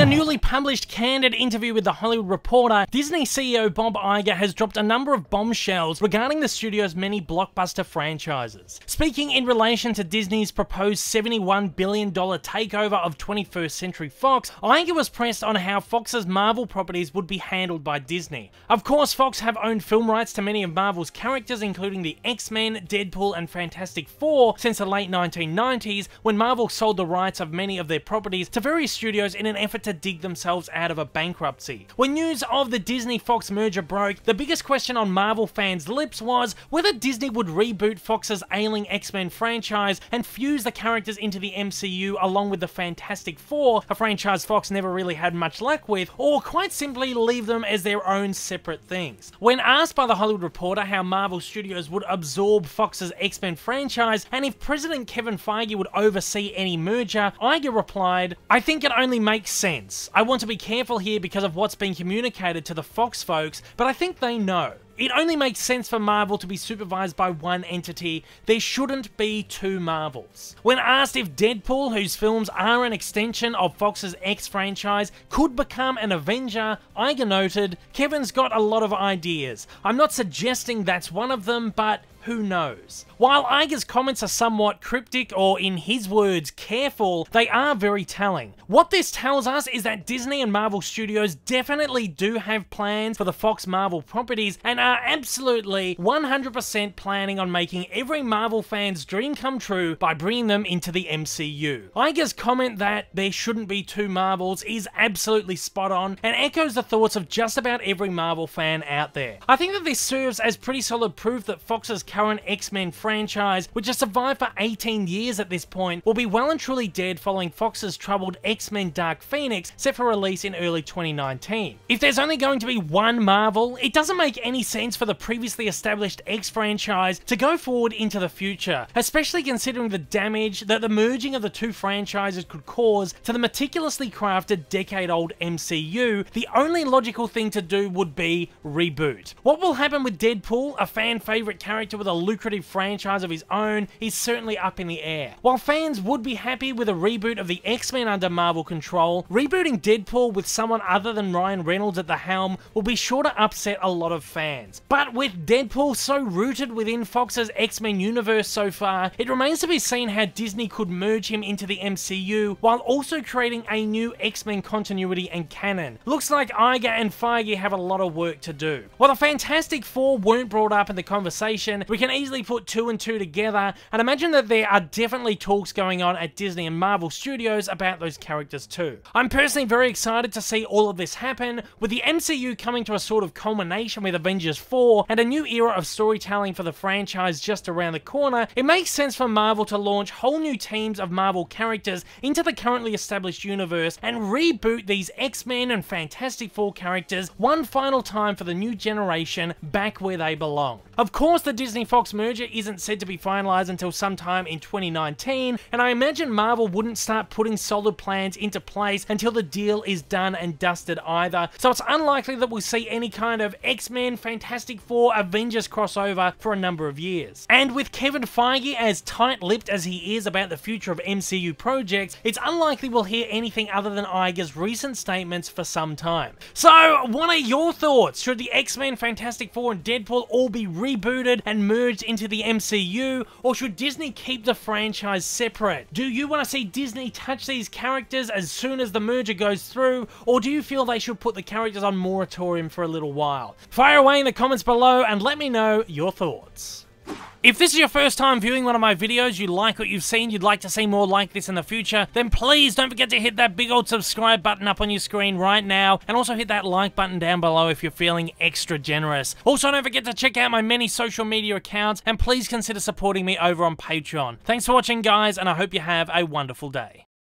In a newly published candid interview with The Hollywood Reporter, Disney CEO Bob Iger has dropped a number of bombshells regarding the studio's many blockbuster franchises. Speaking in relation to Disney's proposed $71 billion takeover of 21st Century Fox, Iger was pressed on how Fox's Marvel properties would be handled by Disney. Of course, Fox have owned film rights to many of Marvel's characters, including the X-Men, Deadpool, and Fantastic Four since the late 1990s, when Marvel sold the rights of many of their properties to various studios in an effort to dig themselves out of a bankruptcy. When news of the Disney-Fox merger broke, the biggest question on Marvel fans' lips was whether Disney would reboot Fox's ailing X-Men franchise and fuse the characters into the MCU along with the Fantastic Four, a franchise Fox never really had much luck with, or quite simply leave them as their own separate things. When asked by The Hollywood Reporter how Marvel Studios would absorb Fox's X-Men franchise and if President Kevin Feige would oversee any merger, Iger replied, "I think it only makes sense. I want to be careful here because of what's been communicated to the Fox folks, but I think they know. It only makes sense for Marvel to be supervised by one entity. There shouldn't be two Marvels." When asked if Deadpool, whose films are an extension of Fox's X franchise, could become an Avenger, Iger noted, "Kevin's got a lot of ideas. I'm not suggesting that's one of them, but who knows?" While Iger's comments are somewhat cryptic, or in his words, careful, they are very telling. What this tells us is that Disney and Marvel Studios definitely do have plans for the Fox Marvel properties and are absolutely 100% planning on making every Marvel fan's dream come true by bringing them into the MCU. Iger's comment that there shouldn't be two Marvels is absolutely spot on and echoes the thoughts of just about every Marvel fan out there. I think that this serves as pretty solid proof that Fox's current X-Men franchise, which has survived for 18 years at this point, will be well and truly dead following Fox's troubled X-Men Dark Phoenix set for release in early 2019. If there's only going to be one Marvel, it doesn't make any sense for the previously established X franchise to go forward into the future, especially considering the damage that the merging of the two franchises could cause to the meticulously crafted decade-old MCU. The only logical thing to do would be reboot. What will happen with Deadpool, a fan favorite character with a lucrative franchise of his own, is certainly up in the air. While fans would be happy with a reboot of the X-Men under Marvel control, rebooting Deadpool with someone other than Ryan Reynolds at the helm will be sure to upset a lot of fans. But with Deadpool so rooted within Fox's X-Men universe so far, it remains to be seen how Disney could merge him into the MCU while also creating a new X-Men continuity and canon. Looks like Iger and Feige have a lot of work to do. While the Fantastic Four weren't brought up in the conversation, we can easily put two and two together and imagine that there are definitely talks going on at Disney and Marvel Studios about those characters too. I'm personally very excited to see all of this happen, with the MCU coming to a sort of culmination with Avengers 4 and a new era of storytelling for the franchise just around the corner. It makes sense for Marvel to launch whole new teams of Marvel characters into the currently established universe and reboot these X-Men and Fantastic Four characters one final time for the new generation back where they belong. Of course, the Disney-Fox merger isn't said to be finalized until sometime in 2019, and I imagine Marvel wouldn't start putting solid plans into place until the deal is done and dusted either, so it's unlikely that we'll see any kind of X-Men, Fantastic Four, Avengers crossover for a number of years. And with Kevin Feige as tight-lipped as he is about the future of MCU projects, it's unlikely we'll hear anything other than Iger's recent statements for some time. So, what are your thoughts? Should the X-Men, Fantastic Four, and Deadpool all be rebooted and merged into the MCU, or should Disney keep the franchise separate? Do you want to see Disney touch these characters as soon as the merger goes through, or do you feel they should put the characters on moratorium for a little while? Fire away in the comments below and let me know your thoughts. If this is your first time viewing one of my videos, you like what you've seen, you'd like to see more like this in the future, then please don't forget to hit that big old subscribe button up on your screen right now, and also hit that like button down below if you're feeling extra generous. Also, don't forget to check out my many social media accounts, and please consider supporting me over on Patreon. Thanks for watching, guys, and I hope you have a wonderful day.